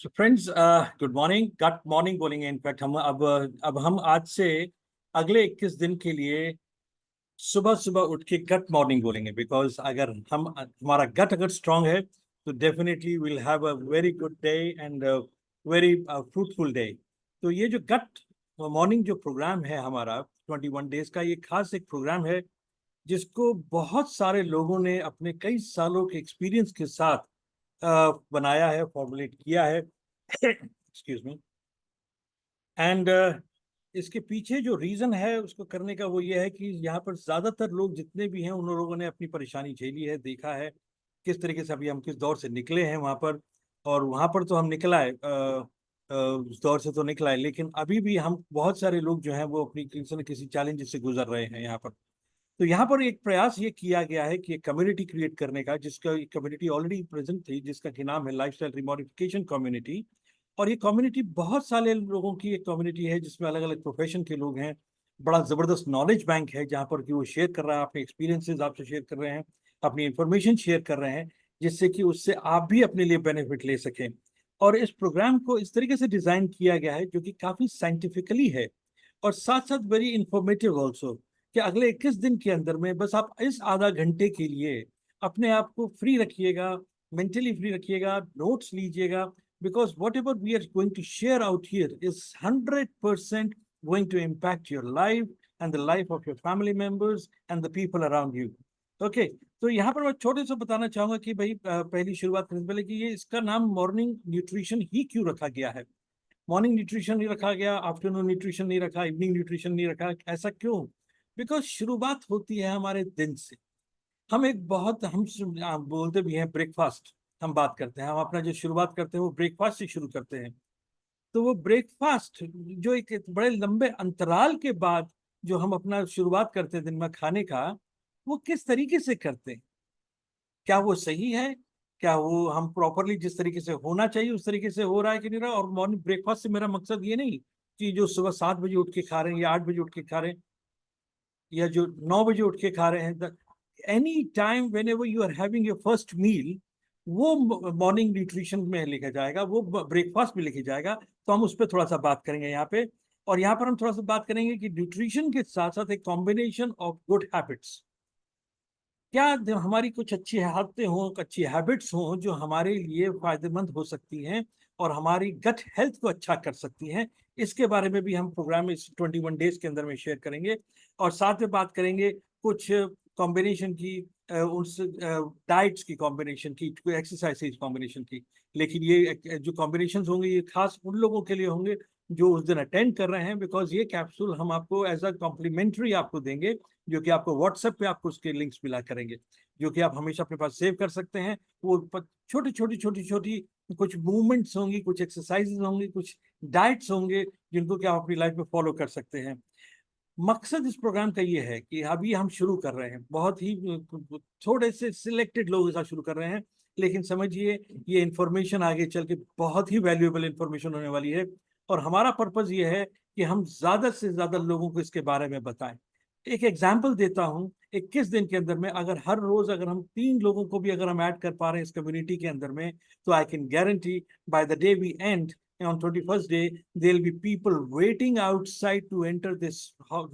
सो friends, good morning. Good morning बोलेंगे in fact हम अब हम आज से अगले 21 दिन के लिए सुबह सुबह उठ के गट मॉर्निंग बोलेंगे। बिकॉज अगर हम हमारा गट अगर स्ट्रांग है तो definitely will have a very good day and very fruitful day. तो ये जो गट मॉर्निंग जो प्रोग्राम है हमारा 21 डेज का, ये खास एक प्रोग्राम है जिसको बहुत सारे लोगों ने अपने कई सालों के एक्सपीरियंस के साथ बनाया है, फॉर्मुलेट किया है। Excuse me. एंड इसके पीछे जो रीजन है उसको करने का वो ये है कि यहाँ पर ज्यादातर लोग जितने भी हैं उन लोगों ने अपनी परेशानी झेली है, देखा है किस तरीके से अभी हम किस दौर से निकले हैं वहां पर। और वहां पर तो हम निकला है, उस दौर से तो निकला है, लेकिन अभी भी हम बहुत सारे लोग जो हैं वो अपनी किसी न किसी चैलेंज से गुजर रहे हैं यहाँ पर। तो यहाँ पर एक प्रयास ये किया गया है कि एक कम्युनिटी क्रिएट करने का, जिसका एक कम्युनिटी ऑलरेडी प्रेजेंट थी, जिसका कि नाम है लाइफस्टाइल रिमॉडिफिकेशन कम्युनिटी। और ये कम्युनिटी बहुत सारे लोगों की एक कम्युनिटी है जिसमें अलग अलग प्रोफेशन के लोग हैं। बड़ा जबरदस्त नॉलेज बैंक है जहाँ पर कि वो शेयर कर रहा है, अपने एक्सपीरियंसेस आपसे शेयर कर रहे हैं, अपनी इंफॉर्मेशन शेयर कर रहे हैं, जिससे कि उससे आप भी अपने लिए बेनिफिट ले सकें। और इस प्रोग्राम को इस तरीके से डिजाइन किया गया है जो कि काफी साइंटिफिकली है और साथ साथ वेरी इंफॉर्मेटिव ऑल्सो, कि अगले 21 दिन के अंदर में बस आप इस आधा घंटे के लिए अपने आप को फ्री रखिएगा, मेंटली फ्री रखिएगा, नोट्स लीजिएगा। Because whatever we are going to share out here is 100% going to impact your life and the life of your family members and the people around you. Okay, तो यहाँ पर मैं छोटे से बताना चाहूंगा कि भाई पहली शुरुआत करने से पहले कि ये इसका नाम मॉर्निंग न्यूट्रिशन ही क्यों रखा गया है। मॉर्निंग न्यूट्रिशन नहीं रखा गया, आफ्टरनून न्यूट्रिशन नहीं रखा, इवनिंग न्यूट्रिशन नहीं रखा, ऐसा क्यों? बिकॉज शुरुआत होती है हमारे दिन से। हम एक बहुत हम बोलते भी हैं ब्रेकफास्ट, हम बात करते हैं, हम अपना जो शुरुआत करते हैं वो ब्रेकफास्ट से शुरू करते हैं। तो वो ब्रेकफास्ट जो एक बड़े लंबे अंतराल के बाद जो हम अपना शुरुआत करते हैं दिन में खाने का, वो किस तरीके से करते हैं, क्या वो सही है, क्या वो हम प्रॉपरली जिस तरीके से होना चाहिए उस तरीके से हो रहा है कि नहीं रहा। और मॉर्निंग ब्रेकफास्ट से मेरा मकसद ये नहीं कि जो सुबह 7 बजे उठ के खा रहे हैं या 8 बजे उठ के खा रहे हैं या जो 9 बजे उठ के खा रहे हैं, any time whenever you are having your first meal, वो मॉर्निंग न्यूट्रिशन में लिखा जाएगा, वो ब्रेकफास्ट में लिखा जाएगा। तो हम उस पर थोड़ा सा बात करेंगे यहाँ पे। और यहाँ पर हम थोड़ा सा बात करेंगे कि न्यूट्रिशन के साथ साथ एक कॉम्बिनेशन ऑफ गुड हैबिट्स, क्या हमारी कुछ अच्छी आदतें हों, अच्छी हैबिट्स हों जो हमारे लिए फायदेमंद हो सकती हैं और हमारी गट हेल्थ को अच्छा कर सकती हैं। इसके बारे में भी हम प्रोग्राम इस 21 डेज के अंदर में शेयर करेंगे। और साथ में बात करेंगे कुछ कॉम्बिनेशन की, उस डाइट्स की कॉम्बिनेशन की, एक्सरसाइज कॉम्बिनेशन की। लेकिन ये जो कॉम्बिनेशन होंगे ये खास उन लोगों के लिए होंगे जो उस दिन अटेंड कर रहे हैं। बिकॉज ये कैप्सूल हम आपको एज अ कॉम्प्लीमेंट्री आपको देंगे, जो कि आपको व्हाट्सएप पे आपको उसके लिंक्स मिला करेंगे, जो कि आप हमेशा अपने पास सेव कर सकते हैं। वो छोटी छोटी छोटी छोटी कुछ मूवमेंट्स होंगी, कुछ एक्सरसाइजेज होंगी, कुछ डाइट्स होंगे जिनको कि आप अपनी लाइफ में फॉलो कर सकते हैं। मकसद इस प्रोग्राम का ये है कि अभी हम शुरू कर रहे हैं, बहुत ही थोड़े से सिलेक्टेड लोगों के साथ शुरू कर रहे हैं, लेकिन समझिए ये इंफॉर्मेशन आगे चल के बहुत ही वैल्यूएबल इंफॉर्मेशन होने वाली है। और हमारा पर्पज ये है कि हम ज्यादा से ज्यादा लोगों को इसके बारे में बताएं। एक एग्जाम्पल देता हूं, 21 दिन के अंदर में अगर हर रोज अगर हम 3 लोगों को भी अगर हम ऐड कर पा रहे हैं इस कम्युनिटी के अंदर में, तो I can guarantee by the day we end on 21st day there'll be people waiting outside to enter this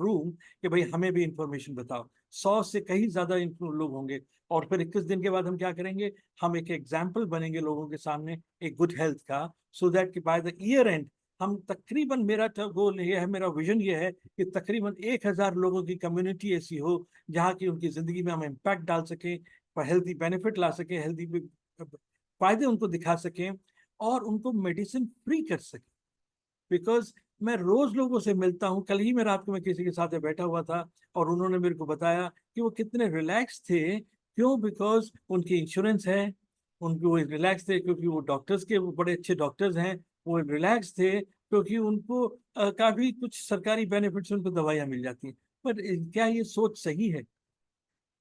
room कि भाई हमें भी इंफॉर्मेशन बताओ। 100 से कहीं ज्यादा लोग होंगे। और फिर 21 दिन के बाद हम क्या करेंगे, हम एक एग्जाम्पल बनेंगे लोगों के सामने एक गुड हेल्थ का, सो दैट कि बाय द ईयर एंड हम तकरीबन, मेरा गोल ये है, मेरा विजन ये है कि तकरीबन 1000 लोगों की कम्युनिटी ऐसी हो जहाँ की उनकी जिंदगी में हम इम्पैक्ट डाल सकें, हेल्थी बेनिफिट ला सकें, हेल्थी फायदे उनको दिखा सकें और उनको मेडिसिन फ्री कर सके। बिकॉज मैं रोज लोगों से मिलता हूँ, कल ही मैं रात को मैं किसी के साथ बैठा हुआ था और उन्होंने मेरे को बताया कि वो कितने रिलैक्स थे। क्यों? बिकॉज उनकी इंश्योरेंस है, उनके वो रिलैक्स थे क्योंकि वो डॉक्टर्स के, वो बड़े अच्छे डॉक्टर्स हैं। वो रिलैक्स थे क्योंकि उनको काफी कुछ सरकारी बेनिफिट्स, उनको दवाइयाँ मिल जाती हैं। पर क्या ये सोच सही है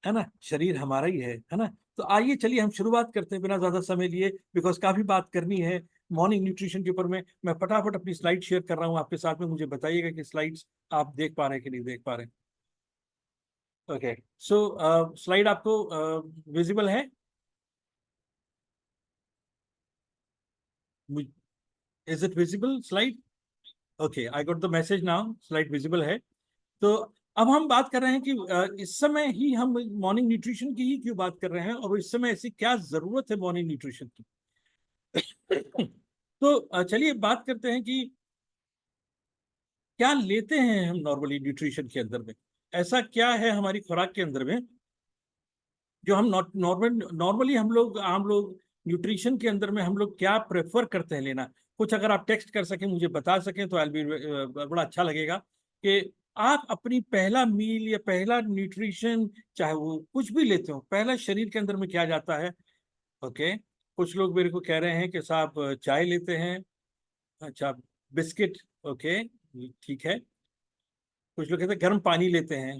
ना? शरीर हमारा ही है ना? तो आइए चलिए हम शुरुआत करते हैं बिना ज्यादा समय लिए, बिकॉज काफी बात करनी है मॉर्निंग न्यूट्रिशन के ऊपर में। मैं फटाफट अपनी स्लाइड शेयर कर रहा हूँ आपके साथ में, मुझे बताइएगा कि स्लाइड्स आप देख पा रहे हैं कि नहीं देख पा रहे हैं। ओके, सो स्लाइड आपको विजिबल है? Is it visible slide? Okay, I got the message now, slide visible है। तो अब हम बात कर रहे हैं कि इस समय ही हम मॉर्निंग न्यूट्रिशन की ही क्यों बात कर रहे हैं, और इस समय ऐसी क्या जरूरत है मॉर्निंग न्यूट्रिशन की। तो चलिए बात करते हैं कि क्या लेते हैं हम नॉर्मली न्यूट्रिशन के अंदर में। ऐसा क्या है हमारी खुराक के अंदर में जो हम नॉर्मली हम लोग आम लोग न्यूट्रिशन के अंदर में हम लोग क्या प्रेफर करते हैं लेना। कुछ अगर आप टेक्स्ट कर सकें, मुझे बता सकें, तो आई बी बड़ा अच्छा लगेगा कि आप अपनी पहला मील या पहला न्यूट्रिशन, चाहे वो कुछ भी लेते हो, पहला शरीर के अंदर में क्या जाता है। ओके, कुछ लोग मेरे को कह रहे हैं कि साहब चाय लेते हैं। अच्छा, बिस्किट। ओके, ठीक है। कुछ लोग कहते हैं गर्म पानी लेते हैं।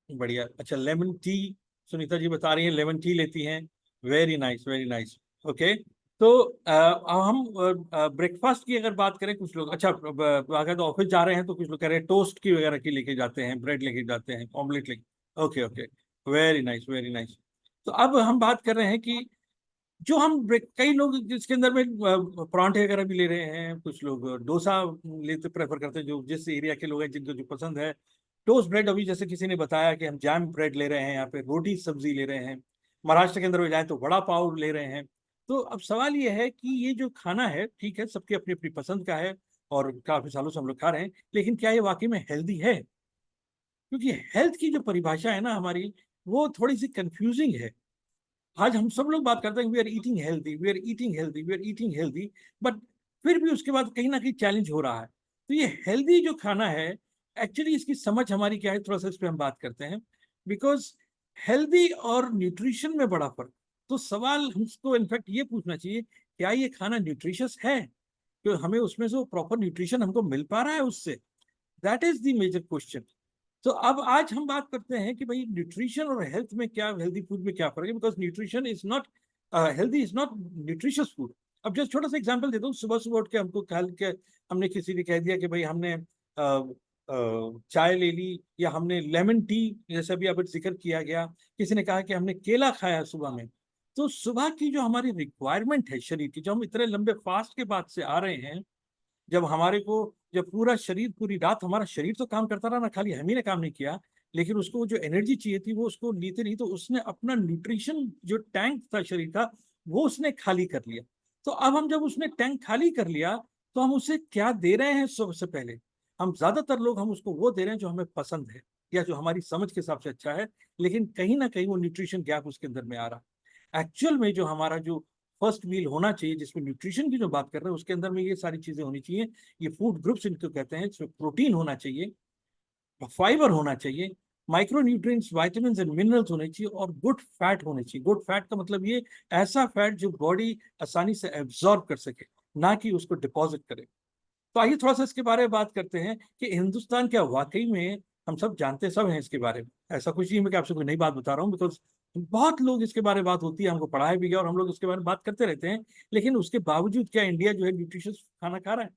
बढ़िया। अच्छा, लेमन टी, सुनीता जी बता रही हैं लेमन टी लेती हैं। Very nice, very nice. Okay, तो अब हम ब्रेकफास्ट की अगर बात करें, कुछ लोग अच्छा अगर तो ऑफिस जा रहे हैं तो कुछ लोग कह रहे हैं टोस्ट की वगैरह की लेके जाते हैं, ब्रेड लेके जाते हैं, ऑमलेट लेके। Okay okay, very nice, very nice. तो अब हम बात कर रहे हैं कि जो हम ब्रेक, कई लोग जिसके अंदर में परांठे वगैरह भी ले रहे हैं, कुछ लोग डोसा लेते प्रेफर करते हैं, जो जिस एरिया के लोग हैं जिनको जो पसंद है। टोस्ट ब्रेड, अभी जैसे किसी ने बताया कि हम जैम ब्रेड ले रहे हैं, यहाँ पे रोटी सब्जी ले रहे हैं। महाराष्ट्र के अंदर में जाए तो वड़ा पाव ले रहे हैं। तो अब सवाल ये है कि ये जो खाना है, ठीक है, सबकी अपनी अपनी पसंद का है, और काफी सालों से हम लोग खा रहे हैं, लेकिन क्या ये वाकई में हेल्दी है? क्योंकि हेल्थ की जो परिभाषा है ना हमारी, वो थोड़ी सी कंफ्यूजिंग है। आज हम सब लोग बात करते हैं we are eating healthy, we are eating healthy, we are eating healthy, but फिर भी उसके बाद कहीं ना कहीं चैलेंज हो रहा है। तो ये हेल्दी जो खाना है, एक्चुअली इसकी समझ हमारी क्या है, थोड़ा सा इस पर हम बात करते हैं। बिकॉज हेल्दी और न्यूट्रिशन में बड़ा फर्क। तो सवाल हमको इनफैक्ट ये पूछना चाहिए, क्या ये खाना न्यूट्रिशियस है? तो हमें उसमें से प्रॉपर न्यूट्रिशन हमको मिल पा रहा है उससे? That is the major question. तो अब आज हम बात करते हैं कि भाई न्यूट्रिशन और हेल्थ में क्या, हेल्दी फूड में क्या फर्क है। Because nutrition is not healthy, is not nutritious food. अब जस्ट छोटा सा एग्जांपल देता हूँ, सुबह सुबह उठ के हमको कल के हमने किसी ने कह दिया कि भाई हमने चाय ले ली, या हमने लेमन टी, जैसे अभी अब जिक्र किया गया, किसी ने कहा कि हमने केला खाया सुबह में। तो सुबह की जो हमारी रिक्वायरमेंट है शरीर की, जो हम इतने लंबे फास्ट के बाद से आ रहे हैं, जब हमारे को, जब पूरा शरीर, पूरी रात हमारा शरीर तो काम करता रहा ना, खाली हम ही ने काम नहीं किया, लेकिन उसको जो एनर्जी चाहिए थी वो उसको लेते नहीं, तो उसने अपना न्यूट्रिशन जो टैंक था शरीर का, वो उसने खाली कर लिया। तो अब हम जब उसने टैंक खाली कर लिया, तो हम उसे क्या दे रहे हैं? सबसे पहले हम, ज्यादातर लोग, हम उसको वो दे रहे हैं जो हमें पसंद है, या जो हमारी समझ के हिसाब से अच्छा है, लेकिन कहीं ना कहीं वो न्यूट्रिशन गैप उसके अंदर में आ रहा है। एक्चुअल में जो हमारा जो फर्स्ट मील होना चाहिए, जिसमें न्यूट्रिशन की जो बात कर रहे हैं, उसके अंदर में ये सारी चीजें होनी चाहिए। ये फूड ग्रुप्स इनको कहते हैं, इसमें प्रोटीन होना चाहिए, फाइबर होना चाहिए, micro nutrients, vitamins and minerals होने चाहिए, और गुड फैट होने चाहिए। गुड फैट का मतलब ये ऐसा फैट जो बॉडी आसानी से एब्जॉर्ब कर सके, ना कि उसको डिपॉजिट करे। तो आइए थोड़ा सा इसके बारे में बात करते हैं कि हिंदुस्तान क्या वाकई में, हम सब जानते सब हैं इसके बारे में, ऐसा कुछ नहीं है कि आपसे कोई नई बात बता रहा हूँ। बिकॉज बहुत लोग इसके बारे में बात होती है, हमको पढ़ाया भी गया, और हम लोग इसके बारे में बात करते रहते हैं। लेकिन उसके बावजूद क्या इंडिया जो है न्यूट्रिशियस खाना खा रहा है?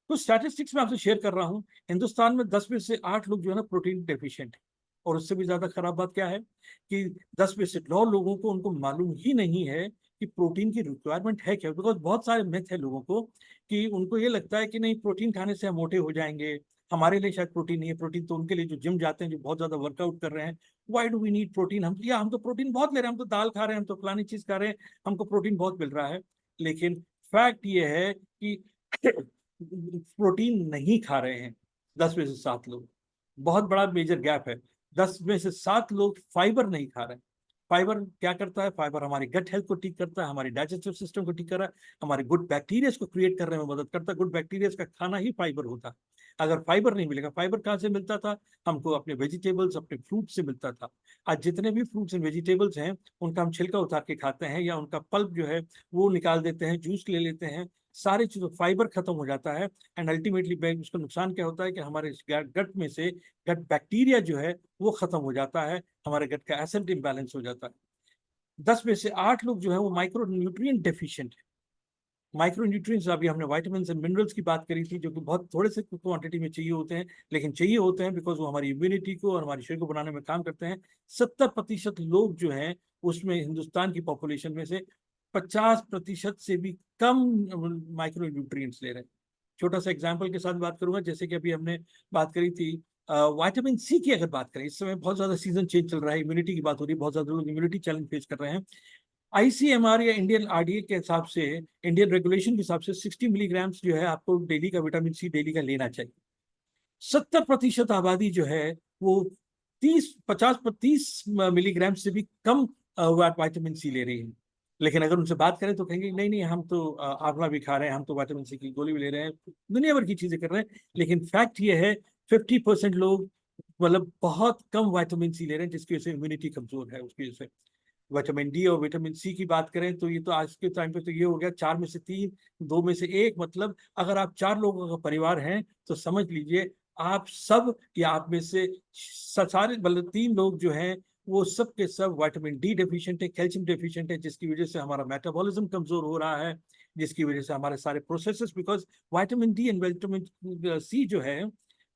तो स्टैटिस्टिक्स में आपसे शेयर कर रहा हूँ, हिंदुस्तान में 10 में से 8 लोग जो है ना प्रोटीन डेफिशिएंट है। और उससे भी ज्यादा खराब बात क्या है कि 10 में से 9 लोगों को, उनको मालूम ही नहीं है कि प्रोटीन की रिक्वायरमेंट है क्या। बिकॉज बहुत सारे मिथ है लोगों को, कि उनको ये लगता है कि नहीं, प्रोटीन खाने से हम मोटे हो जाएंगे, हमारे लिए शायद प्रोटीन नहीं है। प्रोटीन तो उनके लिए जो जिम जाते हैं, जो बहुत ज्यादा वर्कआउट कर रहे हैं। Why do we need protein? हम, या हम तो प्रोटीन बहुत ले रहे हैं, हम तो दाल खा रहे हैं, हम तो फलानी चीज खा रहे हैं, हमको प्रोटीन बहुत मिल रहा है। लेकिन फैक्ट ये है कि प्रोटीन नहीं खा रहे हैं 10 में से 7 लोग। बहुत बड़ा मेजर गैप है। 10 में से 7 लोग फाइबर नहीं खा रहे हैं। फाइबर क्या करता है? फाइबर हमारी गट हेल्थ को ठीक करता है, हमारी डाइजेस्टिव सिस्टम को ठीक कर रहा है, हमारे गुड बैक्टीरिया को क्रिएट करने में मदद करता है। गुड बैक्टीरिया का खाना ही फाइबर होता है। अगर फाइबर नहीं मिलेगा, फाइबर कहाँ से मिलता था? हमको अपने वेजिटेबल्स, अपने फ्रूट से मिलता था। आज जितने भी फ्रूट्स एंड वेजिटेबल्स हैं, उनका हम छिलका उतार के खाते हैं, या उनका पल्प जो है वो निकाल देते हैं, जूस ले लेते हैं। सारी चीजों, फाइबर खत्म हो जाता है। एंड अल्टीमेटली उसका नुकसान क्या होता है कि हमारे गट में से गट बैक्टीरिया जो है वो खत्म हो जाता है, हमारे गट का एसिड इम्बैलेंस हो जाता है। 10 में से 8 लोग जो है वो माइक्रो न्यूट्रिएंट डेफिशिएंट है। माइक्रो न्यूट्रिएंट्स, अभी हमने विटामिन्स एंड मिनरल्स की बात करी थी, जो कि बहुत थोड़े से क्वांटिटी में चाहिए होते हैं, लेकिन चाहिए होते हैं बिकॉज वो हमारी इम्यूनिटी को और हमारे शरीर को बनाने में काम करते हैं। 70% लोग जो हैं उसमें, हिंदुस्तान की पॉपुलेशन में से 50% से भी कम माइक्रो न्यूट्रिएंट्स ले रहे हैं। छोटा सा एग्जांपल के साथ बात करूंगा, जैसे कि अभी हमने बात करी थी विटामिन सी की। अगर बात करें, इस समय बहुत ज्यादा सीजन चेंज चल रहा है, इम्यूनिटी की बात हो रही है, बहुत ज्यादा लोग इम्यूनिटी चैलेंज फेस कर रहे हैं। आईसीएमआर या इंडियन आरडीए के हिसाब से, इंडियन रेगुलेशन के हिसाब से 60 मिलीग्राम जो है आपको डेली का विटामिन सी डेली का लेना चाहिए। 70% आबादी जो है वो 30 मिलीग्राम से भी कम विटामिन सी ले रही है। लेकिन अगर उनसे बात करें तो कहेंगे नहीं नहीं, हम तो आंवला भी खा रहे हैं, हम तो विटामिन सी की गोली भी ले रहे हैं, दुनिया भर की चीजें कर रहे हैं। लेकिन फैक्ट ये है 50% लोग मतलब बहुत कम विटामिन सी ले रहे हैं, जिसकी वजह से इम्यूनिटी कमजोर है। उसकी वजह से विटामिन डी और विटामिन सी की बात करें तो ये तो आज के टाइम पे तो ये हो गया 4 में से 3, 2 में से 1। मतलब अगर आप 4 लोगों का परिवार हैं तो समझ लीजिए आप सब या आप में से सारे मतलब 3 लोग जो हैं वो सब के सब विटामिन डी डेफिशिएंट है, कैल्शियम डेफिशिएंट है, जिसकी वजह से हमारा मेटाबॉलिज्म कमजोर हो रहा है, जिसकी वजह से हमारे सारे processes, because vitamin D and vitamin C जो है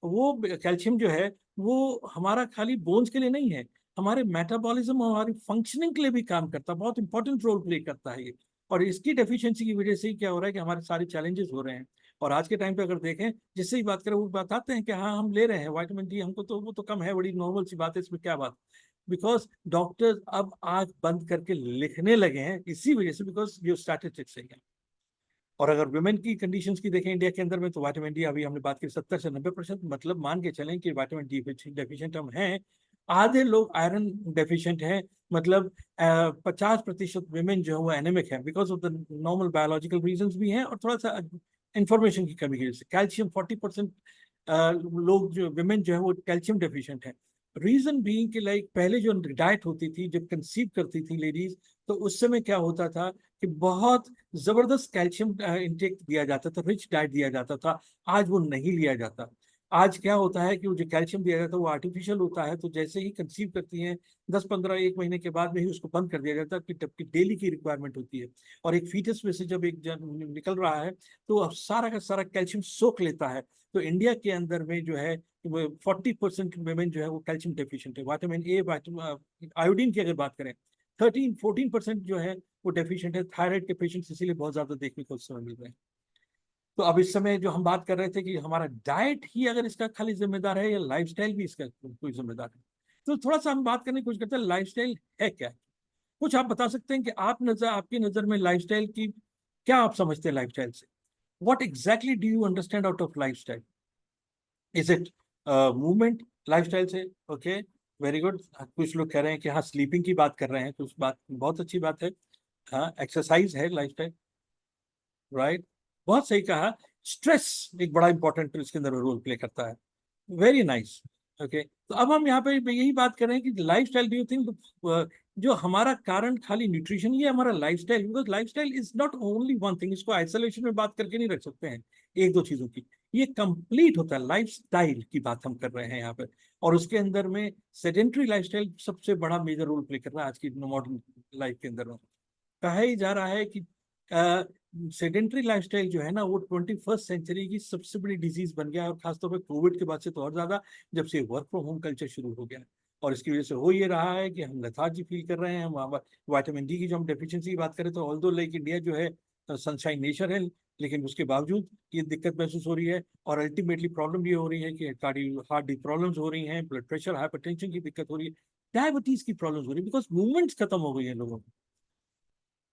वो कैल्शियम जो है वो हमारा खाली बोन्स के लिए नहीं है, हमारे मेटाबॉलिज्म और हमारी फंक्शनिंग के लिए भी काम करता है, बहुत इंपॉर्टेंट रोल प्ले करता है ये। और इसकी डेफिशिएंसी की वजह से ही क्या हो रहा है कि हमारे सारे चैलेंजेस हो रहे हैं। और आज के टाइम पे अगर देखें, जिससे ही बात करें वो बताते हैं कि हाँ हम ले रहे हैं विटामिन डी, हमको तो वो तो कम है, बड़ी नॉर्मल सी बात है, इसमें क्या बात। बिकॉज डॉक्टर्स अब आंख बंद करके लिखने लगे हैं इसी वजह से, बिकॉज ये स्टैटिस्टिक्स है। और अगर वुमेन की कंडीशंस की देखें इंडिया के अंदर में, तो विटामिन डी अभी हमने बात की 70 से 90%, मतलब मान के चलें कि विटामिन डी डेफिशिएंट हम हैं। आधे लोग आयरन डेफिशिएंट हैं, मतलब 50% वुमेन जो है वो एनेमिक है, because of the normal biological reasons भी हैं और थोड़ा सा इंफॉर्मेशन की कमी की वजह से। कैल्शियम 40% लोग जो वुमेन जो है वो कैल्शियम डेफिशिएंट है। रीजन बीइंग कि लाइक पहले जो डाइट होती थी जब कंसीव करती थी लेडीज, तो उस समय क्या होता था कि बहुत जबरदस्त कैल्शियम इंटेक दिया जाता था, रिच डाइट दिया जाता था। आज वो नहीं लिया जाता। आज क्या होता है कि वो जो कैल्शियम दिया जाता है वो आर्टिफिशियल होता है, तो जैसे ही कंसीव करती हैं 10-15 एक महीने के बाद में ही उसको बंद कर दिया जाता है, जबकि डेली की रिक्वायरमेंट होती है। और एक फीटस में से जब एक निकल रहा है तो अब सारा का सारा कैल्शियम सोख लेता है। तो इंडिया के अंदर में जो है 40% वुमेन जो है वो कैल्शियम डेफिशिएंट है। विटामिन ए, आयोडीन की अगर बात करें 13-14% जो है वो डेफिशिएंट है। थायराइड के पेशेंट्स इसीलिए बहुत ज्यादा देखने को उस समय मिल रहे हैं। तो अब इस समय जो हम बात कर रहे थे कि हमारा डाइट ही अगर इसका खाली जिम्मेदार है या लाइफस्टाइल भी इसका कोई जिम्मेदार है, तो थोड़ा सा हम बात करने की कोशिश करते हैं लाइफस्टाइल है क्या। कुछ आप बता सकते हैं कि आपकी नजर में लाइफस्टाइल की क्या आप समझते हैं लाइफस्टाइल से? What exactly do you understand out of lifestyle? Is it movement lifestyle से? Okay, very good. कुछ लोग कह रहे हैं कि हाँ स्लीपिंग की बात कर रहे हैं, तो उस बात बहुत अच्छी बात है। हाँ, एक्सरसाइज है लाइफस्टाइल, राइट, बहुत सही कहा। स्ट्रेस एक बड़ा इंपॉर्टेंट इसके अंदर रोल प्ले करता है। Very nice. ओके, तो अब हम यहाँ पे यही बात कर रहे हैं कि लाइफस्टाइल, डू यू थिंक जो हमारा कारण खाली न्यूट्रिशन, ये हमारा lifestyle, because lifestyle is not only one thing, इसको आइसोलेशन में बात करके नहीं रख सकते हैं एक दो चीजों की, ये कंप्लीट होता है। लाइफस्टाइल की बात हम कर रहे हैं यहाँ पे, और उसके अंदर में सेडेंट्री लाइफस्टाइल सबसे बड़ा मेजर रोल प्ले कर रहा है आज की मॉडर्न लाइफ के अंदर में। कहा ही जा रहा है कि सेडेंट्री लाइफस्टाइल जो है ना वो 21st सेंचुरी की सबसे बड़ी डिजीज बन गया है, और खासतौर पे कोविड के बाद से तो और ज्यादा, जब से वर्क फ्रॉम होम कल्चर शुरू हो गया। और इसकी वजह से हो ये रहा है कि हम लेथार्जी फील कर रहे हैं। हम विटामिन डी की जो हम डेफिशिएंसी की बात करें तो ऑल्दो लाइक इंडिया जो है सनशाइन नेचर है, लेकिन उसके बावजूद ये दिक्कत महसूस हो रही है। और अल्टीमेटली प्रॉब्लम ये हो रही है कि हार्ट की प्रॉब्लम्स हो रही हैं, ब्लड प्रेशर, हाइपरटेंशन की दिक्कत हो रही है, डायबिटीज की प्रॉब्लम्स हो रही है, बिकॉज मूवमेंट्स खत्म हो गई है लोगों की।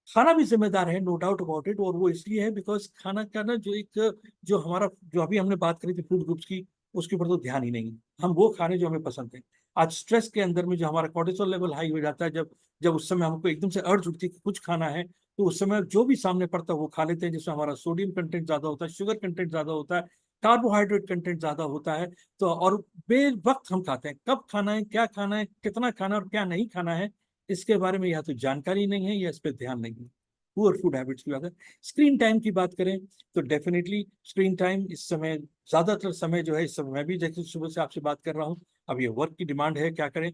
खाना भी जिम्मेदार है, नो डाउट अबाउट इट, और वो इसलिए है बिकॉज खाना का ना जो एक जो हमारा जो अभी हमने बात करी थी फूड ग्रुप्स की, उसके ऊपर तो ध्यान ही नहीं है। हम वो खाने जो हमें पसंद है। आज स्ट्रेस के अंदर में जो हमारा कोर्टिसोल लेवल हाई हो जाता है, जब जब उस समय हमको एकदम से अर्ज उठती है कि कुछ खाना है, तो उस समय जो भी सामने पड़ता है वो खा लेते हैं, जिसमें हमारा सोडियम कंटेंट ज्यादा होता है, शुगर कंटेंट ज्यादा होता है, कार्बोहाइड्रेट कंटेंट ज्यादा होता है। तो और बेवक्त हम खाते हैं, कब खाना है, क्या खाना है, कितना खाना और क्या नहीं खाना है, इसके बारे में या तो जानकारी नहीं है या इस पर ध्यान नहीं है। पुअर फूड हैबिट्स की बात है। स्क्रीन टाइम की बात करें तो डेफिनेटली स्क्रीन टाइम इस समय, ज्यादातर समय जो है इस समय, मैं भी जैसे सुबह से आपसे बात कर रहा हूँ, अब ये वर्क की डिमांड है, क्या करें,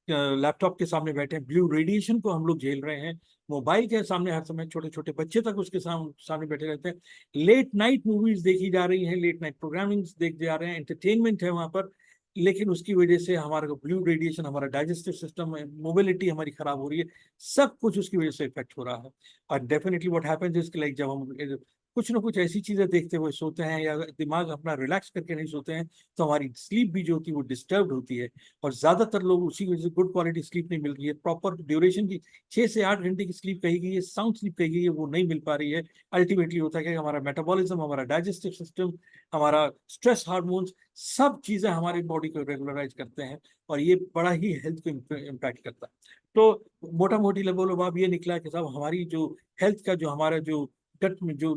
लैपटॉप के सामने बैठे हैं, ब्लू रेडिएशन को हम लोग झेल रहे हैं, मोबाइल के सामने हर समय, छोटे छोटे बच्चे तक उसके सामने बैठे रहते हैं, लेट नाइट मूवीज देखी जा रही हैं, लेट नाइट प्रोग्रामिंग देख जा रहे हैं, एंटरटेनमेंट है वहां पर। लेकिन उसकी वजह से हमारा ब्लू रेडिएशन, हमारा डाइजेस्टिव सिस्टम, मोबिलिटी हमारी खराब हो रही है, सब कुछ उसकी वजह से इफेक्ट हो रहा है। और definitely what happens is like जब हम कुछ ना कुछ ऐसी चीजें देखते हुए सोते हैं या दिमाग अपना रिलैक्स करके नहीं सोते हैं, तो हमारी स्लीप भी जो होती है वो डिस्टर्ब होती है। और ज्यादातर लोग उसी वजह से गुड क्वालिटी स्लीप नहीं मिल रही है, प्रॉपर ड्यूरेशन की 6 से 8 घंटे की स्लीप कही गई है, साउंड स्लीप कही गई है, वो नहीं मिल पा रही है। अल्टीमेटली होता है कि हमारा मेटाबॉलिज्म, हमारा डाइजेस्टिव सिस्टम, हमारा स्ट्रेस हार्मोन्स, सब चीजें हमारी बॉडी को रेगुलराइज करते हैं, और ये बड़ा ही हेल्थ को इम्पैक्ट करता है। तो मोटा मोटी लगभग अब ये निकला कि साहब हमारी जो हेल्थ का जो हमारा जो गट में जो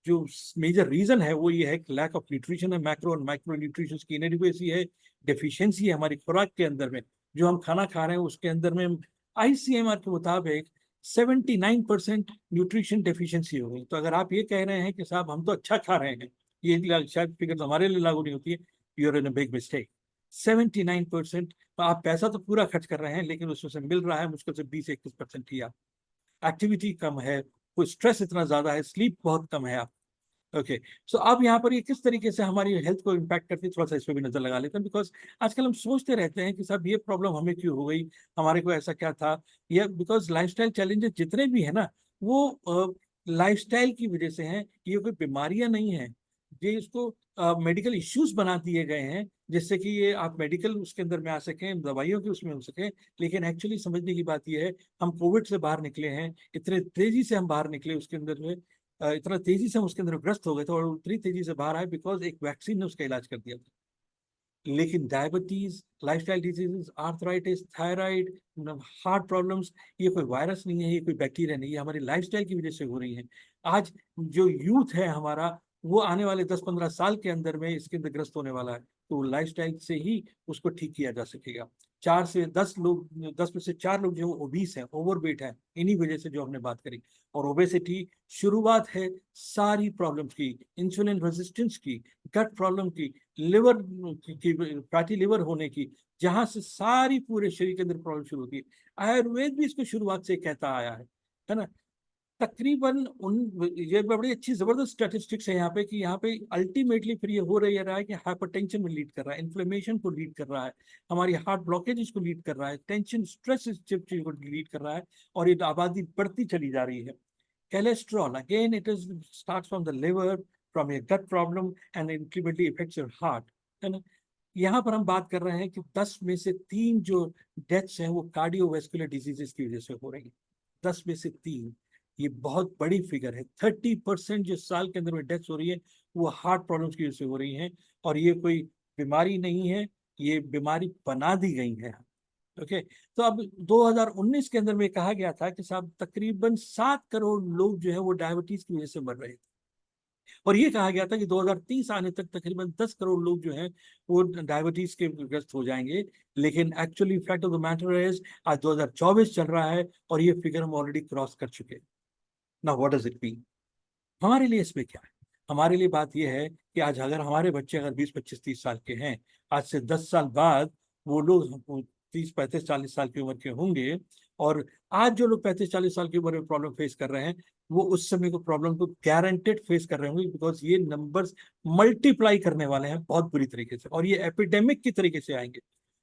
जो मेजर रीजन है वो ये है कि लैक ऑफ न्यूट्रिशन है, मैक्रो और माइक्रो न्यूट्रिशन की इनएडिक्वेसी है, डेफिशिएंसी है हमारी खुराक के अंदर में, जो हम खाना खा रहे हैं उसके अंदर में आईसीएमआर के मुताबिक 79% न्यूट्रिशन डेफिशिएंसी हो गई। तो अगर आप ये कह रहे हैं कि साहब हम तो अच्छा खा रहे हैं, ये शायद फिगर हमारे लिए लागू नहीं होती है, you are in a big mistake. 79%, तो आप पैसा तो पूरा खर्च कर रहे हैं, लेकिन उसमें से मिल रहा है मुश्किल से 20-21% ही। आप एक्टिविटी कम है, कोई स्ट्रेस इतना ज्यादा है, स्लीप बहुत कम है आप। ओके, सो अब यहाँ पर ये किस तरीके से हमारी हेल्थ को इम्पैक्ट करती है, थोड़ा सा इस पर भी नजर लगा लेते हैं। बिकॉज आजकल हम सोचते रहते हैं कि साहब ये प्रॉब्लम हमें क्यों हो गई, हमारे को ऐसा क्या था, या बिकॉज लाइफस्टाइल चैलेंजेस जितने भी है ना, वो लाइफस्टाइल की वजह से हैं। ये कोई बीमारियां नहीं है, ये इसको मेडिकल इश्यूज बना दिए गए हैं, जिससे कि ये आप मेडिकल उसके अंदर में आ सकें, दवाइयों के उसमें हो सके। लेकिन एक्चुअली समझने की बात यह है, हम कोविड से बाहर निकले हैं, इतने तेजी से हम बाहर निकले उसके अंदर में, इतना तेजी से हम उसके अंदर ग्रस्त हो गए थे, और उतनी तेजी से बाहर आए बिकॉज एक वैक्सीन ने उसका इलाज कर दिया था। लेकिन diabetes, lifestyle diseases, arthritis, thyroid, heart problems, ये कोई वायरस नहीं है, ये कोई बैक्टीरिया नहीं है, हमारी लाइफस्टाइल की वजह से हो रही है। आज जो यूथ है हमारा, वो आने वाले 10-15 साल के अंदर में इसके अंदर ग्रस्त होने वाला है। तो लाइफस्टाइल से ही उसको ठीक किया जा सकेगा। 4 से 10 लोग, 10 में से 4 लोग जो ओबीस हैं, ओवरवेट है, इन्हीं वजह से जो हमने बात करी। और ओबेसिटी शुरुआत है सारी प्रॉब्लम्स की, इंसुलिन रेजिस्टेंस की, गट प्रॉब्लम की, लिवर की, फैटी लिवर होने की, जहां से सारी पूरे शरीर के अंदर प्रॉब्लम शुरू होती है। आयुर्वेद भी इसको शुरुआत से कहता आया है ना। तकरीबन उन, ये बड़ी अच्छी जबरदस्त स्टैटिस्टिक्स है यहाँ पे, कि यहाँ पे अल्टीमेटली फिर ये हो रहा है कि हाइपरटेंशन में लीड कर रहा है, इन्फ्लेमेशन को लीड कर रहा है, हमारी हार्ट ब्लॉकेज को लीड कर रहा है, टेंशन स्ट्रेस चीज को लीड कर रहा है, और ये आबादी बढ़ती चली जा रही है। Cholesterol, again, it is starts from the liver, from your gut problem, and ultimately affects your heart. है ना। यहाँ पर हम बात कर रहे हैं कि 10 में से 3 जो डेथ्स हैं वो कार्डियोवेस्कुलर डिजीजेस की वजह से हो रही है। 10 में से 3, ये बहुत बड़ी फिगर है। 30% जो साल के अंदर में डेथ्स हो रही है, वो हार्ट प्रॉब्लम्स की वजह से हो रही हैं। और ये कोई बीमारी नहीं है, ये बीमारी बना दी गई है। ओके, तो अब 2019 के अंदर में कहा गया था कि साहब तकरीबन 7 करोड़ लोग जो है वो डायबिटीज की वजह से मर रहे थे। और ये कहा गया था कि 2030 आने तक तकरीबन 10 करोड़ लोग जो हैं वो डायबिटीज के ग्रस्त हो जाएंगे। लेकिन actually fact of the matter is, आज 2024 चल रहा है, और ये फिगर हम ऑलरेडी क्रॉस कर चुके हैं। Now what does it mean हमारे लिए? इसमें क्या है? हमारे लिए बात यह है कि आज अगर हमारे बच्चे अगर 20, 25, 30 साल के हैं, आज से 10 साल बाद वो लोग 30, 35, 40 साल की उम्र के होंगे। और आज जो लोग 35, 40 साल की उम्र में प्रॉब्लम फेस कर रहे हैं, वो उस समय को प्रॉब्लम को गारंटेड फेस कर रहे होंगे, बिकॉज ये नंबर्स मल्टीप्लाई करने वाले हैं बहुत बुरी तरीके से, और ये एपिडेमिक की तरीके से आएंगे।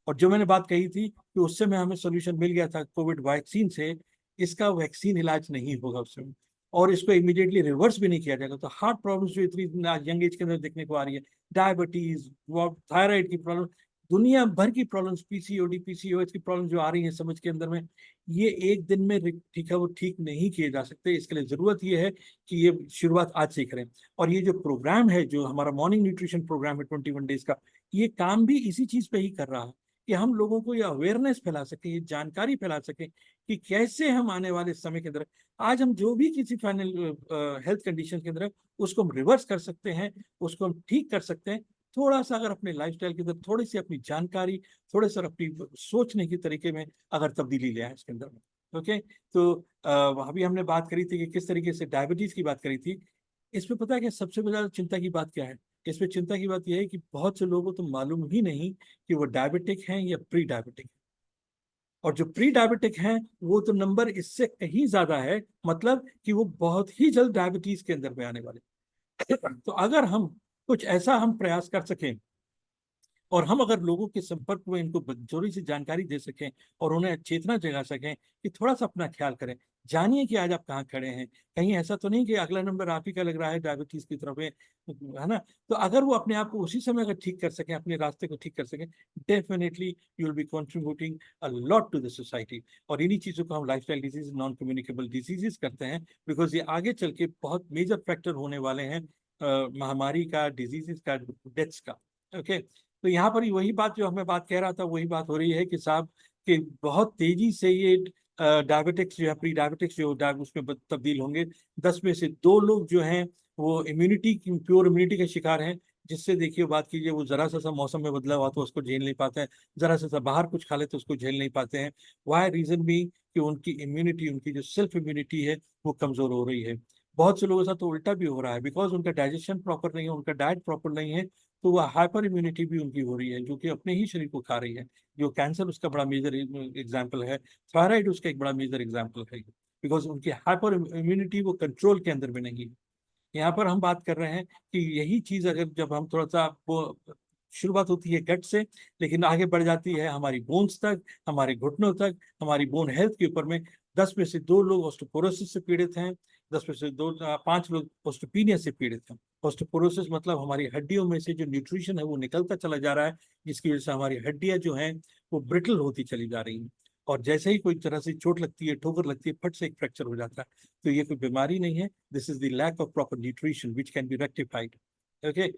और जो मैंने बात कही थी कि उस समय हमें सोल्यूशन मिल गया था कोविड वैक्सीन से, इसका वैक्सीन इलाज नहीं होगा उस समय, और इसको इमीडिएटली रिवर्स भी नहीं किया जाएगा। तो हार्ट प्रॉब्लम्स जो इतनी यंग एज के अंदर देखने को आ रही है, डायबिटीज, थायराइड की प्रॉब्लम, दुनिया भर की प्रॉब्लम्स, पीसीओडी, पीसीओएस की प्रॉब्लम जो आ रही है समझ के अंदर में, ये एक दिन में ठीक है वो ठीक नहीं किए जा सकते। इसके लिए जरूरत ये है कि ये शुरुआत आज से करें। और ये जो प्रोग्राम है, जो हमारा मॉर्निंग न्यूट्रिशन प्रोग्राम है 21 डेज का, ये काम भी इसी चीज पे ही कर रहा है, कि हम लोगों को ये अवेयरनेस फैला सके, ये जानकारी फैला सके कि कैसे हम आने वाले समय के अंदर, आज हम जो भी किसी फाइनल हेल्थ कंडीशन के अंदर है, उसको हम रिवर्स कर सकते हैं, उसको हम ठीक कर सकते हैं। थोड़ा सा अगर अपने लाइफस्टाइल के अंदर थोड़ी सी अपनी जानकारी, थोड़े सा अपनी सोचने के तरीके में अगर तब्दीली ले आए इसके अंदर में। ओके, तो अभी हमने बात करी थी कि किस तरीके से डायबिटीज की बात करी थी। इसमें पता है कि सबसे ज्यादा चिंता की बात क्या है? इसमें चिंता की बात यह है कि बहुत से लोगों को तो मालूम ही नहीं कि वो डायबिटिक हैं या प्री डायबिटिक। और जो प्री डायबिटिक हैं वो तो नंबर इससे कहीं ज्यादा है, मतलब कि वो बहुत ही जल्द डायबिटीज के अंदर में आने वाले। तो अगर हम कुछ ऐसा हम प्रयास कर सकें, और हम अगर लोगों के संपर्क में इनको थोड़ी सी जानकारी दे सकें और उन्हें चेतना जगा सकें कि थोड़ा सा अपना ख्याल करें, जानिए कि आज आप कहाँ खड़े हैं, कहीं ऐसा तो नहीं कि अगला नंबर आप ही का लग रहा है डायबिटीज की तरफ है ना। तो अगर वो अपने आप को उसी समय अगर ठीक कर सकें, अपने रास्ते को ठीक कर सकें, definitely you will be contributing a lot to the society. और इन्हीं चीजों को हम lifestyle disease, non communicable diseases करते हैं, बिकॉज ये आगे चल के बहुत मेजर फैक्टर होने वाले हैं महामारी का, डिजीजेस का, डेथ्स का। ओके, तो यहाँ पर वही बात जो हमें बात कह रहा था, वही बात हो रही है कि साहब कि बहुत तेजी से ये डायबिटिक्स जो है, प्री डायबिटिक्स जो उसमें तब्दील होंगे। 10 में से 2 लोग जो हैं वो इम्यूनिटी, प्योर इम्यूनिटी के शिकार हैं, जिससे देखिए बात कीजिए वो जरा सा मौसम में बदलाव हुआ तो उसको झेल नहीं पाते हैं, जरा सा बाहर कुछ खा ले तो उसको झेल नहीं पाते हैं। वाई रीजन भी कि उनकी इम्यूनिटी, उनकी जो सेल्फ इम्यूनिटी है वो कमजोर हो रही है। बहुत से लोगों के साथ तो उल्टा भी हो रहा है, बिकॉज उनका डाइजेशन प्रॉपर नहीं है, उनका डाइट प्रॉपर नहीं है, तो वह हाइपर इम्यूनिटी भी उनकी हो रही है, जो कि अपने ही शरीर को खा रही है। जो कैंसर उसका बड़ा मेजर एग्जाम्पल है, थायराइड उसका एक बड़ा मेजर एग्जाम्पल है, बिकॉज उनकी हाइपर इम्यूनिटी वो कंट्रोल के अंदर में नहीं है। यहाँ पर हम बात कर रहे हैं कि यही चीज अगर जब हम थोड़ा सा वो शुरुआत होती है गट से, लेकिन आगे बढ़ जाती है हमारी बोन्स तक, हमारे घुटनों तक, हमारी बोन हेल्थ के ऊपर में। 10 में से 2 लोग ऑस्टियोपोरोसिस से पीड़ित हैं, 10 में से 5 लोग ऑस्टियोपीनिया से पीड़ित हैं। ऑस्टियोपोरोसिस मतलब हमारी हड्डियों में से जो न्यूट्रिशन है वो निकलता चला जा रहा है, जिसकी वजह से हमारी हड्डियां जो हैं वो ब्रिटल होती चली जा रही हैं। और जैसे ही कोई तरह से चोट लगती है, ठोकर लगती है, फट से एक फ्रैक्चर हो जाता है। तो ये कोई बीमारी नहीं है, this is the lack of proper nutrition which can be rectified. Okay,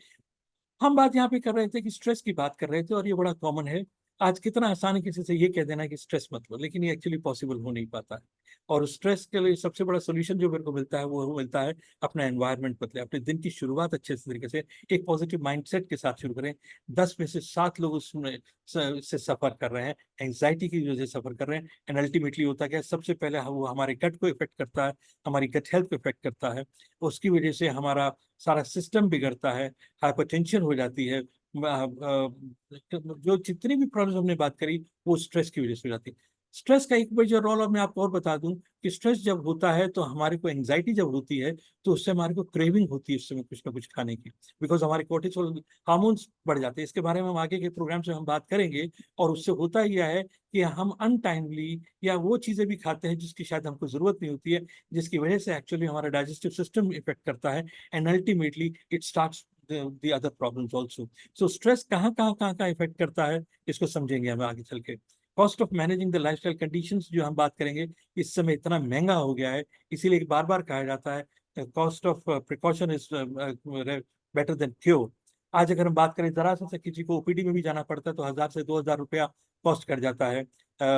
हम बात यहाँ पे कर रहे थे कि स्ट्रेस की बात कर रहे थे, और ये बड़ा कॉमन है। आज कितना आसान है किसी से ये कह देना कि स्ट्रेस मत लो, लेकिन ये एक्चुअली पॉसिबल हो नहीं पाता है। और स्ट्रेस के लिए सबसे बड़ा सोल्यूशन जो मेरे को मिलता है वो मिलता है अपना एनवायरनमेंट बदले, अपने दिन की शुरुआत अच्छे से तरीके से एक पॉजिटिव माइंडसेट के साथ शुरू करें। 10 में से 7 लोग उसमें से सफर कर रहे हैं, एंजाइटी की वजह से सफर कर रहे हैं। एंड अल्टीमेटली होता क्या है, सबसे पहले वो हमारे गट को इफेक्ट करता है, हमारी गट हेल्थ को इफेक्ट करता है। उसकी वजह से हमारा सारा सिस्टम बिगड़ता है, हाइपरटेंशन हो जाती है। जो जितनी भी प्रॉब्लम हमने बात करी वो स्ट्रेस की वजह से हो जाती है। स्ट्रेस का एक मेजर रोल और मैं आपको और बता दूं कि स्ट्रेस जब होता है तो हमारे को एंजाइटी जब होती है तो उससे हमारे को क्रेविंग होती है उस समय कुछ ना कुछ खाने की, बिकॉज हमारे कोर्टिसोल हार्मोन्स बढ़ जाते हैं। इसके बारे में हम आगे के प्रोग्राम से हम बात करेंगे। और उससे होता यह है कि हम अनटाइमली या वो चीजें भी खाते हैं जिसकी शायद हमको जरूरत नहीं होती है, जिसकी वजह से एक्चुअली हमारा डाइजेस्टिव सिस्टम इफेक्ट करता है। And ultimately it starts the other problems also. So stress कहाँ का इफेक्ट करता है, इसको समझेंगे हम आगे चल के। Cost of managing the lifestyle conditions जो हम बात करेंगे, इस समय इतना महंगा हो गया है, इसीलिए बार बार कहा जाता है cost of precaution is better than cure. आज अगर हम बात करें जरा सा किसी को ओपीडी में भी जाना पड़ता है तो 1000 से 2000 रुपया कॉस्ट कर जाता है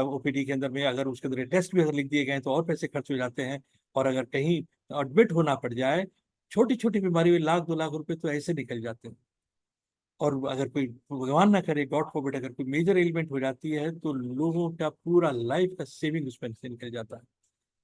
ओपीडी के अंदर में। अगर उसके अंदर टेस्ट भी अगर लिख दिए गए तो और पैसे खर्च हो जाते हैं। और अगर कहीं एडमिट होना पड़ जाए, छोटी छोटी बीमारी में 1-2 लाख रुपए तो ऐसे निकल जाते हैं। और अगर कोई भगवान ना करे, गॉड फॉरबिड, अगर कोई मेजर एलिमेंट हो जाती है तो लोगों का पूरा लाइफ का सेविंग उसमें से निकल जाता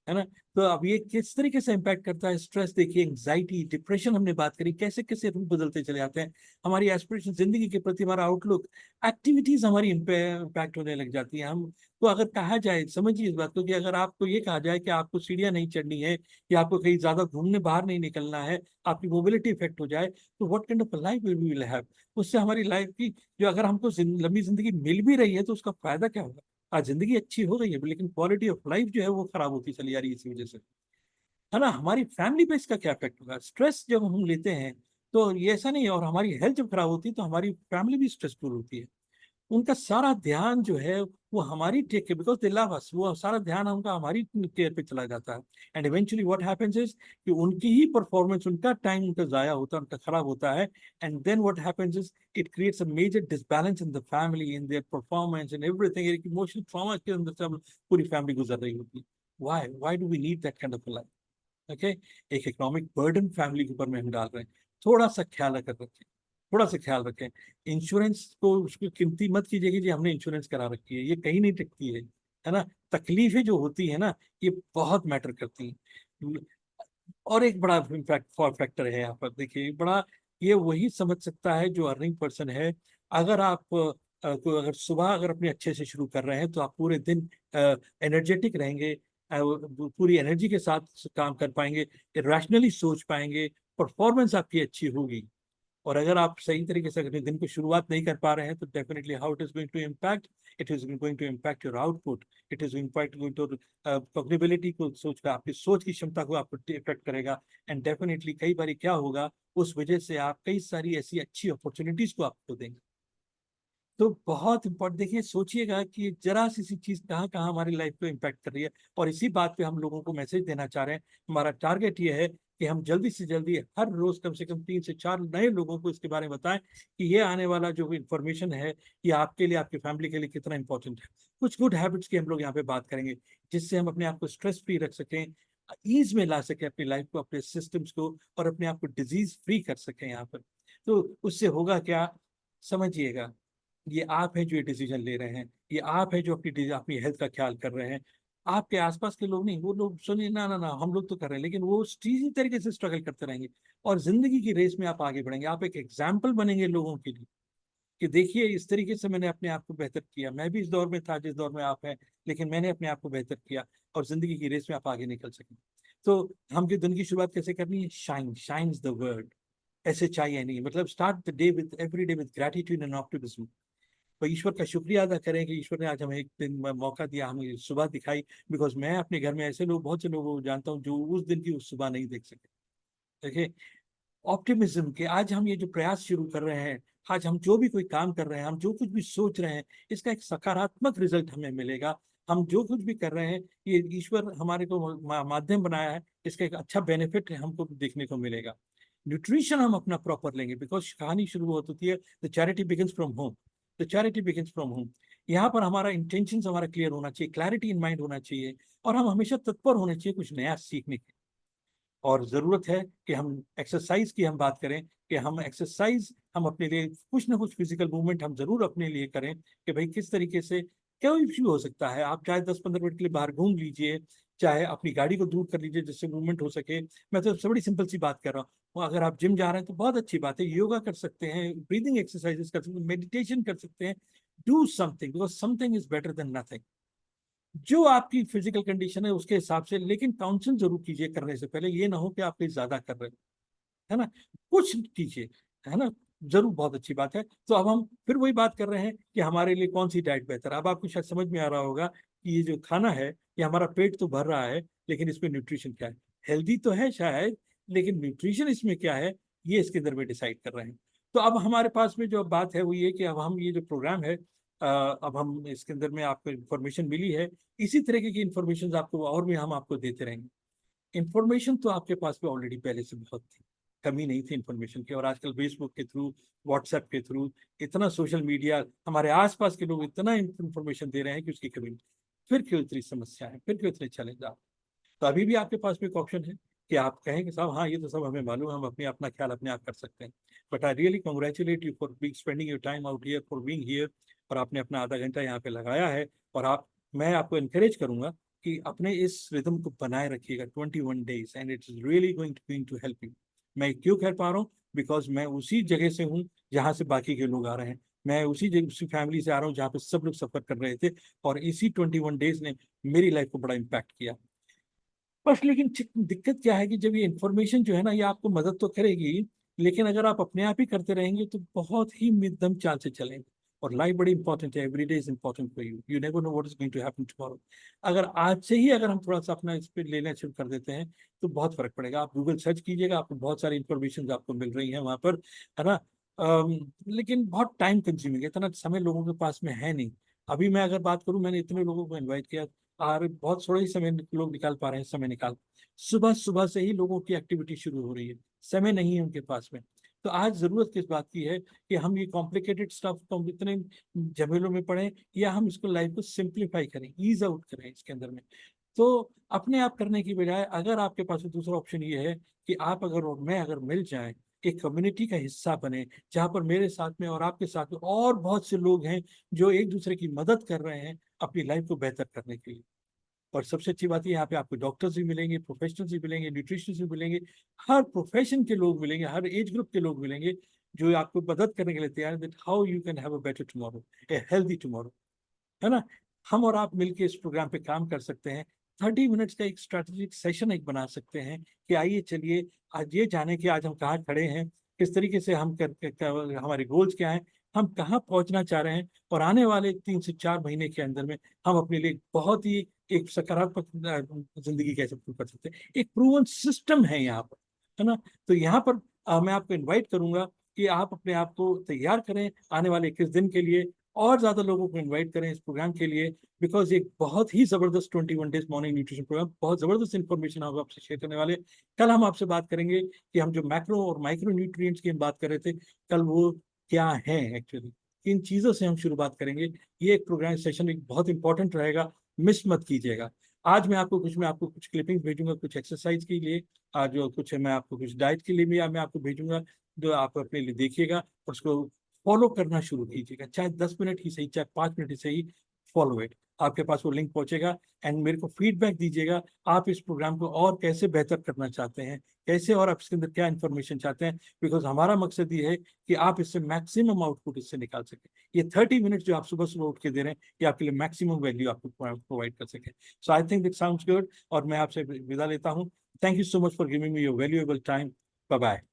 है ना। तो अब ये किस तरीके से इम्पैक्ट करता है स्ट्रेस, देखिए एंग्जाइटी, डिप्रेशन हमने बात करी, कैसे कैसे रूप बदलते चले जाते हैं। हमारी एस्पिरेशन, जिंदगी के प्रति हमारा आउटलुक, एक्टिविटीज हमारी इम्पैक्ट होने लग जाती हैं। हम तो अगर कहा जाए, समझिए इस बात को, कि अगर आपको ये कहा जाए कि आपको सीढ़ियां नहीं चढ़नी है या आपको कहीं ज्यादा घूमने बाहर नहीं निकलना है, आपकी मोबिलिटी इफेक्ट हो जाए, तो what kind of life we will have. उससे हमारी लाइफ की जो, अगर हमको लंबी जिंदगी मिल भी रही है तो उसका फायदा क्या होगा। आज जिंदगी अच्छी हो गई है लेकिन क्वालिटी ऑफ लाइफ जो है वो खराब होती चली जा रही है इसी वजह से, है ना। हमारी फैमिली पे इसका क्या इफेक्ट होगा, स्ट्रेस जब हम लेते हैं तो ये ऐसा नहीं है। और हमारी हेल्थ जब खराब होती है तो हमारी फैमिली भी स्ट्रेसफुल होती है। उनका सारा ध्यान जो है वो हमारी टेक के, बिकॉज दे लव अस, वो सारा ध्यान उनका हमारी केयर पे चला जाता है। And eventually what happens is कि उनकी ही परफॉर्मेंस, उनका टाइम उनका जाया होता है, उनका खराब होता है। And then what happens is it creates a major disbalance in the family, in their performance and everything. एक इमोशनल ट्रॉमा के अंदर से पूरी फैमिली गुजर रही होती है। Why do we need that kind of life. Okay, एक इकोनॉमिक बर्डन फैमिली के ऊपर में हम डाल रहे हैं। थोड़ा सा ख्याल रखें, थोड़ा सा ख्याल रखें। इंश्योरेंस को उसकी कीमती मत कीजिएगा जी हमने इंश्योरेंस करा रखी है, ये कहीं नहीं टिकती है ना। तकलीफें जो होती है ना, ये बहुत मैटर करती हैं। और एक बड़ा इम्पैक्ट फैक्टर है यहाँ पर, देखिए बड़ा, ये वही समझ सकता है जो अर्निंग पर्सन है। अगर आप अगर सुबह अगर अपने अच्छे से शुरू कर रहे हैं तो आप पूरे दिन एनर्जेटिक रहेंगे, पूरी एनर्जी के साथ काम कर पाएंगे, रैशनली सोच पाएंगे, परफॉर्मेंस आपकी अच्छी होगी। और अगर आप सही तरीके से अपने दिन की शुरुआत नहीं कर पा रहे हैं तो definitely how it is going to impact, it is going to impact your output, it is going to cognibility को, सोच का, आपकी सोच की क्षमता को आपको इफेक्ट करेगा। एंड डेफिनेटली कई बार क्या होगा, उस वजह से आप कई सारी ऐसी अच्छी अपॉर्चुनिटीज को आपको देंगे। तो बहुत इंपॉर्टेंट, देखिए सोचिएगा कि जरा सी चीज कहाँ कहाँ हमारी लाइफ को इम्पैक्ट कर रही है। और इसी बात पे हम लोगों को मैसेज देना चाह रहे हैं। हमारा टारगेट ये है कि हम जल्दी से जल्दी हर रोज कम से कम 3 से 4 नए लोगों को इसके बारे में बताएं कि ये आने वाला जो इंफॉर्मेशन है ये आपके लिए, आपकी फैमिली के लिए कितना इंपॉर्टेंट है। कुछ गुड हैबिट्स की हम लोग यहाँ पे बात करेंगे जिससे हम अपने आप को स्ट्रेस फ्री रख सकें, ईज में ला सकें अपनी लाइफ को, अपने सिस्टम्स को, और अपने आप को डिजीज फ्री कर सकें यहाँ पर। तो उससे होगा क्या, समझिएगा, ये आप हैं जो ये डिसीजन ले रहे हैं, ये आप हैं जो अपनी हेल्थ का ख्याल कर रहे हैं। आपके आसपास के लोग नहीं, वो लोग सुनिए ना ना ना हम लोग तो कर रहे हैं, लेकिन वो इसी तरीके से स्ट्रगल करते रहेंगे। और जिंदगी की रेस में आप आगे बढ़ेंगे, आप एक एग्जाम्पल बनेंगे लोगों के लिए कि देखिए इस तरीके से मैंने अपने आप को बेहतर किया, मैं भी इस दौर में था जिस दौर में आप हैं, लेकिन मैंने अपने आप को बेहतर किया, और जिंदगी की रेस में आप आगे निकल सकें। तो हम जो दिन की शुरुआत कैसे करनी है, shine is the word, SHINE, मतलब start the day with every day with gratitude and optimism. तो ईश्वर का शुक्रिया अदा करें कि ईश्वर ने आज हमें एक दिन मौका दिया, हमें सुबह दिखाई। बिकॉज मैं अपने घर में ऐसे लोग, बहुत से लोगों को जानता हूँ जो उस दिन की उस सुबह नहीं देख सके। देखिए ऑप्टिमिज्म के आज हम ये जो प्रयास शुरू कर रहे हैं, आज हम जो भी कोई काम कर रहे हैं, हम जो कुछ भी सोच रहे हैं, इसका एक सकारात्मक रिजल्ट हमें मिलेगा। हम जो कुछ भी कर रहे हैं, ये ईश्वर हमारे को माध्यम बनाया है, इसका एक अच्छा बेनिफिट हमको देखने को मिलेगा। न्यूट्रिशन हम अपना प्रॉपर लेंगे, बिकॉज कहानी शुरू होती है the charity begins from home, the charity begins from home. यहाँ पर हमारा इंटेंशन हमारा क्लियर होना चाहिए, क्लैरिटी इन माइंड होना चाहिए, और हम हमेशा तत्पर होने चाहिए कुछ नया सीखने के। और जरूरत है कि हम एक्सरसाइज की हम बात करें, कि हम एक्सरसाइज, हम अपने लिए कुछ ना कुछ फिजिकल मूवमेंट हम जरूर अपने लिए करें, कि भाई किस तरीके से क्या भी हो सकता है। आप चाहे 10-15 मिनट के लिए बाहर घूम लीजिए, चाहे अपनी गाड़ी को दूर कर लीजिए जिससे मूवमेंट हो सके। मैं तो सबसे बड़ी सिंपल सी बात कर रहा हूँ, अगर आप जिम जा रहे हैं तो बहुत अच्छी बात है, योगा कर सकते हैं, ब्रीदिंग एक्सरसाइजेस कर सकते हैं, मेडिटेशन कर सकते हैं। Do something, because something is better than nothing. जो आपकी फिजिकल कंडीशन है उसके हिसाब से, लेकिन काउंसिल जरूर कीजिए करने से पहले, ये ना हो कि आप कहीं ज्यादा कर रहे हो, है ना, कुछ कीजिए, है ना, जरूर, बहुत अच्छी बात है। तो अब हम फिर वही बात कर रहे हैं कि हमारे लिए कौन सी डाइट बेहतर है। अब आपको शायद समझ में आ रहा होगा कि ये जो खाना है, ये हमारा पेट तो भर रहा है, लेकिन इसमें न्यूट्रिशन क्या है, हेल्दी तो है शायद, लेकिन न्यूट्रिशन इसमें क्या है, ये इसके अंदर में डिसाइड कर रहे हैं। तो अब हमारे पास में जो बात है वो ये कि अब हम ये जो प्रोग्राम है, अब हम इसके अंदर में आपको इन्फॉर्मेशन मिली है, इसी तरीके की इन्फॉर्मेशन आपको और भी हम आपको देते रहेंगे। इन्फॉर्मेशन तो आपके पास में ऑलरेडी पहले से बहुत थी, कमी नहीं थी इन्फॉर्मेशन की। और आजकल फेसबुक के थ्रू, व्हाट्सएप के थ्रू, इतना सोशल मीडिया, हमारे आसपास के लोग इतना इन्फॉर्मेशन दे रहे हैं कि उसकी कमी नहीं। फिर क्यों इतनी समस्या है, फिर क्यों इतने चैलेंज आप। तो अभी भी आपके पास में एक ऑप्शन है कि आप कहें कि साहब हाँ ये तो सब हमें मालूम है, हम अपने अपना ख्याल अपने आप कर सकते हैं। But I really congratulate you for being spending your time out here, for being here. और आपने अपना आधा घंटा यहाँ पे लगाया है। और मैं आपको इनकरेज करूंगा कि अपने इस रिदम को बनाए रखिएगा 21 days, and it is really going to help you. मैं क्यों कह पा रहा हूँ, बिकॉज मैं उसी जगह से हूँ जहाँ से बाकी के लोग आ रहे हैं। मैं उसी फैमिली से आ रहा हूँ जहाँ पे सब लोग सफर कर रहे थे, और इसी 21 days ने मेरी लाइफ को बड़ा इम्पैक्ट किया। बस लेकिन दिक्कत क्या है कि जब ये इन्फॉर्मेशन जो है ना, ये आपको मदद तो करेगी, लेकिन अगर आप अपने आप ही करते रहेंगे तो बहुत ही मिदम चाल से चलेंगे। और लाइफ बड़ी इंपॉर्टेंट है, every day is important for you, you never know what is going to happen tomorrow. अगर आज से ही अगर हम थोड़ा सा अपना इस पे लेना शुरू कर देते हैं तो बहुत फर्क पड़ेगा। आप गूगल सर्च कीजिएगा, आपको बहुत सारी इंफॉर्मेशन आपको मिल रही है वहां पर, है ना। लेकिन बहुत टाइम कंज्यूमिंग है, इतना समय लोगों के पास में है नहीं। अभी मैं अगर बात करूं, मैंने इतने लोगों को इनवाइट किया, और बहुत थोड़ा ही समय लोग निकाल पा रहे हैं, समय निकाल, सुबह सुबह से ही लोगों की एक्टिविटी शुरू हो रही है, समय नहीं है उनके पास में। तो आज जरूरत किस बात की है कि हम ये कॉम्प्लिकेटेड स्टफ को हम इतने झमेलों में पड़े, या हम इसको लाइफ को सिंप्लीफाई करें, ईज आउट करें इसके अंदर में। तो अपने आप करने की बजाय अगर आपके पास में दूसरा ऑप्शन ये है कि आप अगर और मैं अगर मिल जाए, एक कम्युनिटी का हिस्सा बने, जहाँ पर मेरे साथ में और आपके साथ में और बहुत से लोग हैं जो एक दूसरे की मदद कर रहे हैं अपनी लाइफ को बेहतर करने के लिए। और सबसे अच्छी बात है यहाँ पे आपको डॉक्टर्स भी मिलेंगे, प्रोफेशनल्स भी मिलेंगे, न्यूट्रिशनिस्ट भी मिलेंगे, हर प्रोफेशन के लोग मिलेंगे, हर एज ग्रुप के लोग मिलेंगे, जो आपको मदद करने के लिए तैयार है, that how you can have a better tomorrow, a healthy tomorrow, है ना। हम और आप मिलकर इस प्रोग्राम पे काम कर सकते हैं। 30 मिनट्स का एक स्ट्रेटेजिक सेशन एक बना सकते हैं कि आइए चलिए आज ये जाने कि आज हम कहाँ खड़े हैं, किस तरीके से हम हमारे गोल्स क्या हैं, हम कहाँ पहुंचना चाह रहे हैं, और आने वाले 3 से 4 महीने के अंदर में हम अपने लिए बहुत ही एक सकारात्मक जिंदगी कैसे कर सकते हैं। एक प्रूवन सिस्टम है यहाँ पर, है ना। तो यहाँ पर मैं आपको इनवाइट करूंगा कि आप अपने आप को तैयार करें आने वाले 21 दिन के लिए, और ज्यादा लोगों को इनवाइट करें इस प्रोग्राम के लिए, बिकॉज एक बहुत ही जबरदस्त 21 डेज मॉर्निंग न्यूट्रिशन प्रोग्राम, बहुत जबरदस्त इंफॉर्मेशन हम आपसे शेयर करने वाले। कल हम आपसे बात करेंगे कि हम जो मैक्रो और माइक्रो न्यूट्रिएंट्स की हम बात कर रहे थे, कल वो क्या है एक्चुअली, इन चीजों से हम शुरुआत करेंगे। ये एक प्रोग्राम सेशन एक बहुत इंपॉर्टेंट रहेगा, मिस मत कीजिएगा। आज मैं आपको कुछ क्लिपिंग भेजूंगा कुछ एक्सरसाइज के लिए, आज जो कुछ है मैं आपको कुछ डाइट के लिए भी मैं आपको भेजूंगा, जो आप अपने लिए देखिएगा और उसको फॉलो करना शुरू कीजिएगा, चाहे 10 मिनट ही सही, चाहे 5 मिनट ही सही, फॉलो इट। आपके पास वो लिंक पहुंचेगा, एंड मेरे को फीडबैक दीजिएगा आप इस प्रोग्राम को और कैसे बेहतर करना चाहते हैं, कैसे, और आप इसके अंदर क्या इन्फॉर्मेशन चाहते हैं, बिकॉज हमारा मकसद ये है कि आप इससे मैक्सिमम आउटपुट इससे निकाल सकें। ये 30 मिनट जो आप सुबह सुबह उठ के दे रहे हैं, ये आपके लिए मैक्सिमम वैल्यू आपको प्रोवाइड कर सके। So I think it sounds good, और मैं आपसे विदा लेता हूँ। Thank you so much for giving me your valuable time. Bye bye.